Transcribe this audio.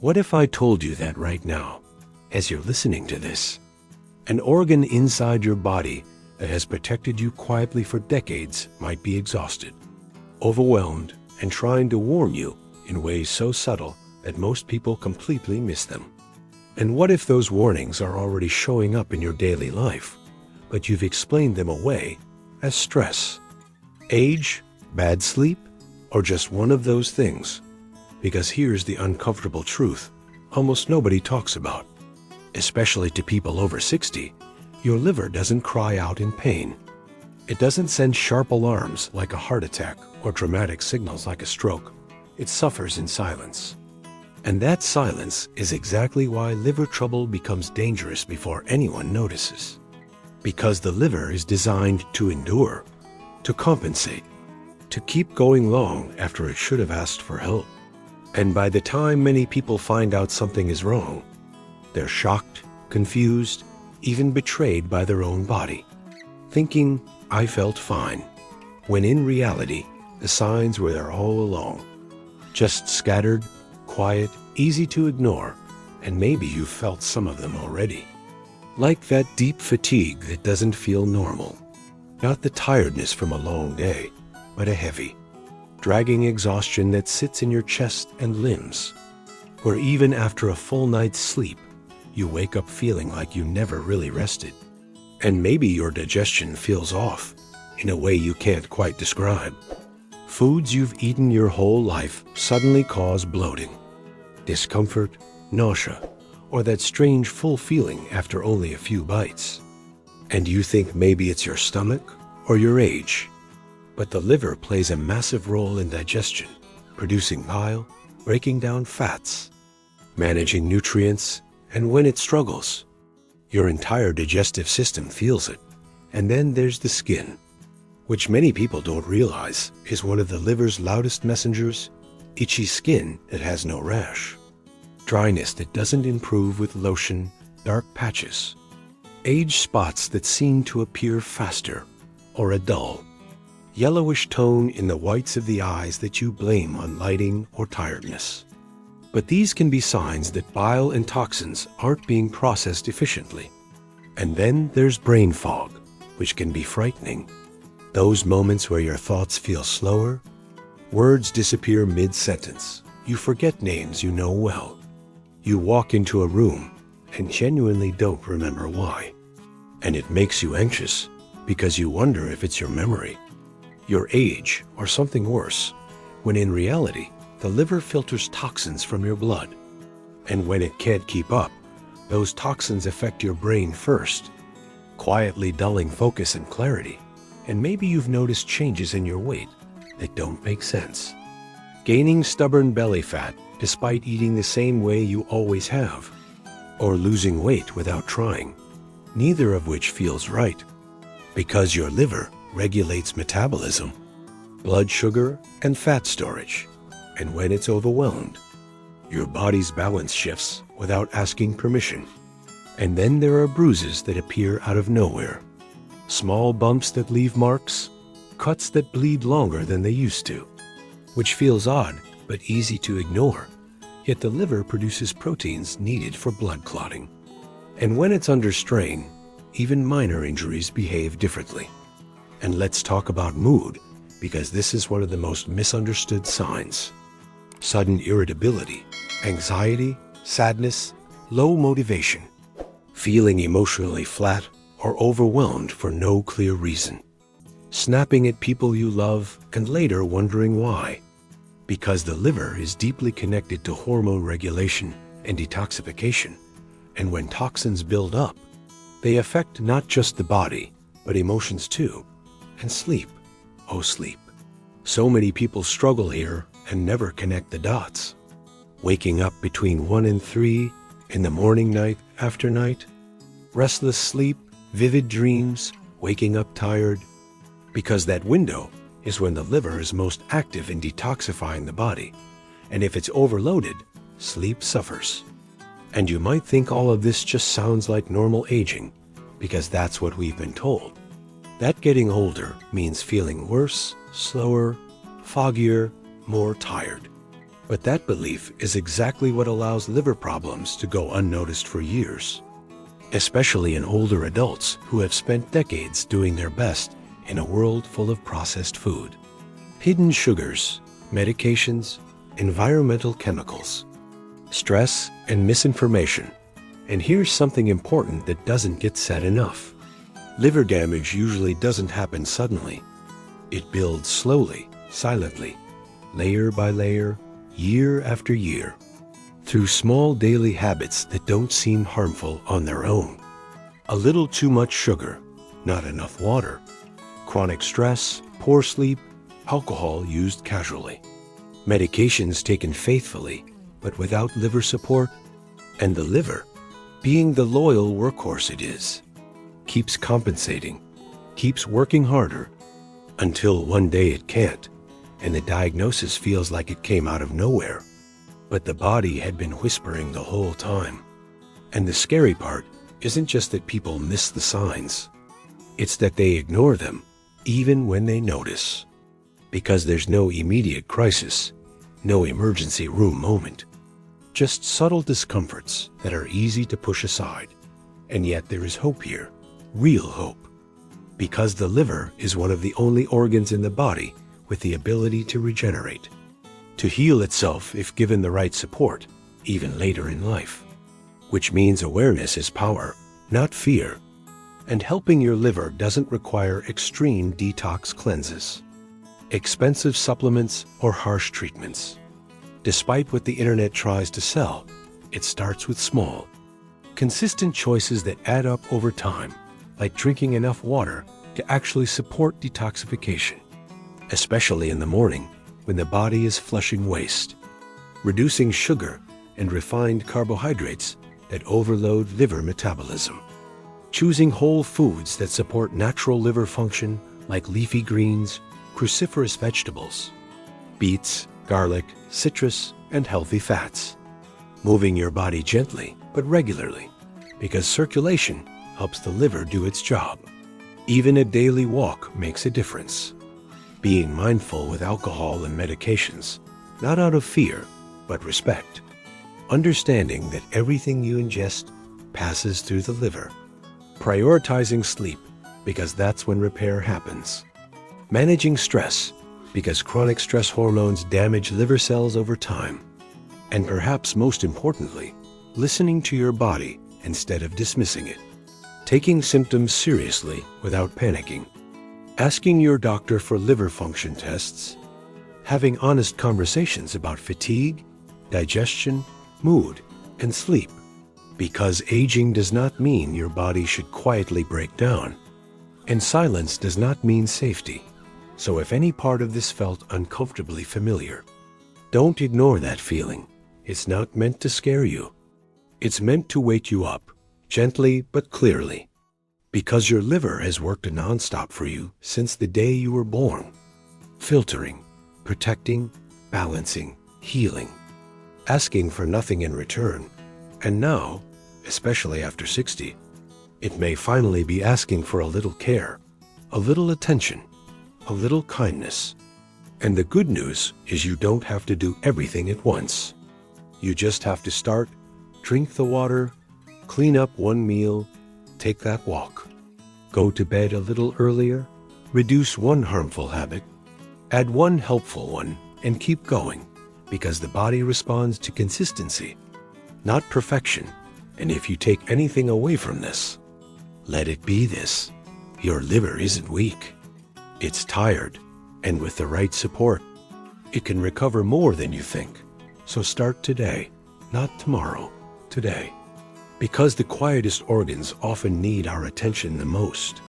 What if I told you that right now, as you're listening to this, an organ inside your body that has protected you quietly for decades might be exhausted, overwhelmed, and trying to warn you in ways so subtle that most people completely miss them? And what if those warnings are already showing up in your daily life, but you've explained them away as stress, age, bad sleep, or just one of those things? Because here's the uncomfortable truth almost nobody talks about. Especially to people over 60, your liver doesn't cry out in pain. It doesn't send sharp alarms like a heart attack or dramatic signals like a stroke. It suffers in silence. And that silence is exactly why liver trouble becomes dangerous before anyone notices. Because the liver is designed to endure, to compensate, to keep going long after it should have asked for help. And by the time many people find out something is wrong, they're shocked, confused, even betrayed by their own body, thinking, "I felt fine," when in reality, the signs were there all along. Just scattered, quiet, easy to ignore, and maybe you've felt some of them already. Like that deep fatigue that doesn't feel normal. Not the tiredness from a long day, but a heavy, dragging exhaustion that sits in your chest and limbs, where even after a full night's sleep, you wake up feeling like you never really rested. And maybe your digestion feels off in a way you can't quite describe. Foods you've eaten your whole life suddenly cause bloating, discomfort, nausea, or that strange full feeling after only a few bites. And you think maybe it's your stomach or your age. But the liver plays a massive role in digestion, producing bile, breaking down fats, managing nutrients, and when it struggles, your entire digestive system feels it. And then there's the skin, which many people don't realize is one of the liver's loudest messengers. Itchy skin that has no rash, dryness that doesn't improve with lotion, dark patches, age spots that seem to appear faster, or a dull, yellowish tone in the whites of the eyes that you blame on lighting or tiredness. But these can be signs that bile and toxins aren't being processed efficiently. And then there's brain fog, which can be frightening. Those moments where your thoughts feel slower, words disappear mid-sentence, you forget names you know well. You walk into a room and genuinely don't remember why. And it makes you anxious because you wonder if it's your memory, your age, or something worse, when in reality, the liver filters toxins from your blood. And when it can't keep up, those toxins affect your brain first, quietly dulling focus and clarity. And maybe you've noticed changes in your weight that don't make sense. Gaining stubborn belly fat despite eating the same way you always have, or losing weight without trying, neither of which feels right. Because your liver regulates metabolism, blood sugar, and fat storage. And when it's overwhelmed, your body's balance shifts without asking permission. And then there are bruises that appear out of nowhere. Small bumps that leave marks, cuts that bleed longer than they used to. Which feels odd, but easy to ignore. Yet the liver produces proteins needed for blood clotting. And when it's under strain, even minor injuries behave differently. And let's talk about mood, because this is one of the most misunderstood signs. Sudden irritability, anxiety, sadness, low motivation, feeling emotionally flat or overwhelmed for no clear reason. Snapping at people you love and later wondering why. Because the liver is deeply connected to hormone regulation and detoxification. And when toxins build up, they affect not just the body, but emotions too. And sleep. Oh, sleep. So many people struggle here and never connect the dots. Waking up between 1 and 3 in the morning, night after night. Restless sleep, vivid dreams, waking up tired. Because that window is when the liver is most active in detoxifying the body. And if it's overloaded, sleep suffers. And you might think all of this just sounds like normal aging, because that's what we've been told. That getting older means feeling worse, slower, foggier, more tired. But that belief is exactly what allows liver problems to go unnoticed for years, especially in older adults who have spent decades doing their best in a world full of processed food. Hidden sugars, medications, environmental chemicals, stress, and misinformation. And here's something important that doesn't get said enough. Liver damage usually doesn't happen suddenly. It builds slowly, silently, layer by layer, year after year, through small daily habits that don't seem harmful on their own. A little too much sugar, not enough water, chronic stress, poor sleep, alcohol used casually, medications taken faithfully but without liver support, and the liver, being the loyal workhorse it is, keeps compensating, keeps working harder, until one day it can't, and the diagnosis feels like it came out of nowhere. But the body had been whispering the whole time. And the scary part isn't just that people miss the signs. It's that they ignore them, even when they notice. Because there's no immediate crisis, no emergency room moment. Just subtle discomforts that are easy to push aside. And yet there is hope here, real hope. Because the liver is one of the only organs in the body with the ability to regenerate, to heal itself if given the right support, even later in life. Which means awareness is power, not fear. And helping your liver doesn't require extreme detox cleanses, expensive supplements, or harsh treatments. Despite what the internet tries to sell, it starts with small, consistent choices that add up over time, like drinking enough water to actually support detoxification, especially in the morning when the body is flushing waste, reducing sugar and refined carbohydrates that overload liver metabolism, choosing whole foods that support natural liver function like leafy greens, cruciferous vegetables, beets, garlic, citrus, and healthy fats. Moving your body gently but regularly, because circulation helps the liver do its job. Even a daily walk makes a difference. Being mindful with alcohol and medications, not out of fear, but respect. Understanding that everything you ingest passes through the liver. Prioritizing sleep, because that's when repair happens. Managing stress, because chronic stress hormones damage liver cells over time. And perhaps most importantly, listening to your body instead of dismissing it. Taking symptoms seriously without panicking. Asking your doctor for liver function tests. Having honest conversations about fatigue, digestion, mood, and sleep. Because aging does not mean your body should quietly break down. And silence does not mean safety. So if any part of this felt uncomfortably familiar, don't ignore that feeling. It's not meant to scare you. It's meant to wake you up, gently but clearly. Because your liver has worked nonstop for you since the day you were born. Filtering, protecting, balancing, healing. Asking for nothing in return. And now, especially after 60, it may finally be asking for a little care, a little attention, a little kindness. And the good news is you don't have to do everything at once. You just have to start, drink the water, clean up one meal, take that walk. Go to bed a little earlier, reduce one harmful habit, add one helpful one, and keep going, because the body responds to consistency, not perfection. And if you take anything away from this, let it be this: your liver isn't weak. It's tired, and with the right support, it can recover more than you think. So start today, not tomorrow, today. Because the quietest organs often need our attention the most.